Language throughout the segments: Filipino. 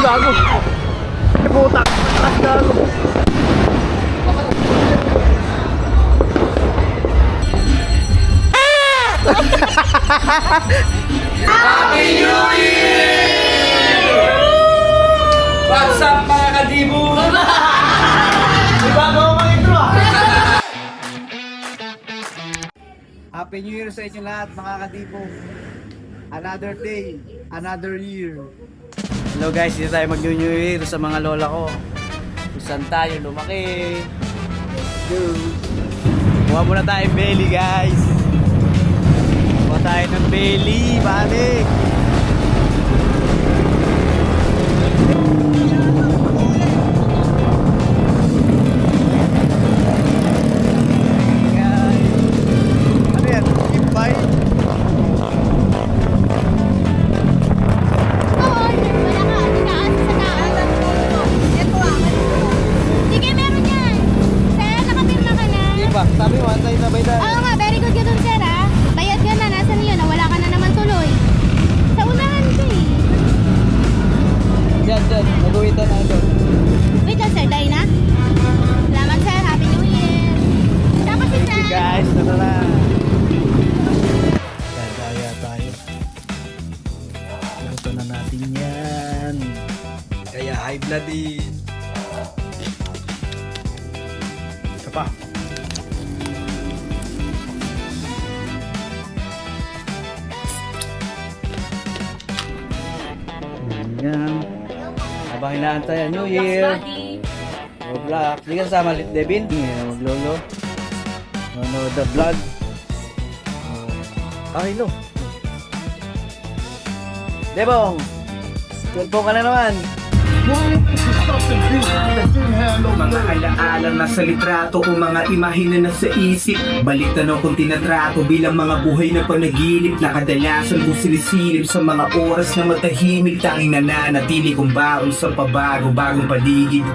gago. Puta, taas gago. Happy New Year! What's up mga kadibo? Bago ako mag-intro ah. Happy New Year sa inyo lahat mga kadibo. Another day, another year. Hello guys, dito tayo mag-New Year sa mga lola ko. Kung saan tayo lumaki. Kuha muna tayong belly guys. Kuha tayo ng belly, balik. Ano yan? Kimpay? Sabi mo, antay na bayda. Oo nga, very good ka dun, sir, ah. Bayad ka na, nasan yun? Nawala ka na naman tuloy. Sa unahan ka eh. Diyan, mag-uwitan na doon. Wait lang, sir, dahil na? Salamat, sir. Happy New Year. Tapos si sir. Guys, tara. Gagaya tayo. Luto na natin yan. Kaya high blood din. Isa pa. Ayan. Habang inaantay ang New Year. Roblox. Di ka kasama, Devin? Maglolo. Manood the vlog. Lo. Debong! Tulpong ka na naman. Mga alaala na sa litrato o mga imahe na nasa isip. Balik tanong kung tinatrato bilang mga buhay na panaginip na kadalasan kung silisilip sa mga oras na matahimik. Tanging nananatili kong baon sa pabago-bagong paligid.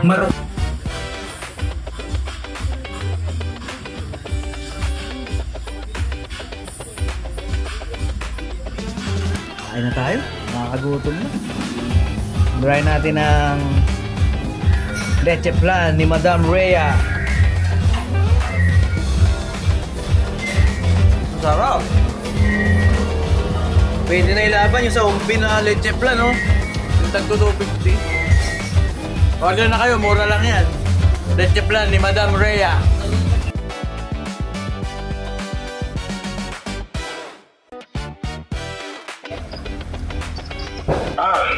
Kain na tayo. Nakakagutom na. Try natin ang leche flan ni Madam Rhea. Sarap. Pwede na ilaban yung sa umpi na leche flan, no? Yung tag 250. Order na kayo, mura lang yan. Leche flan ni Madam Rhea.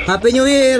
Happy New Year!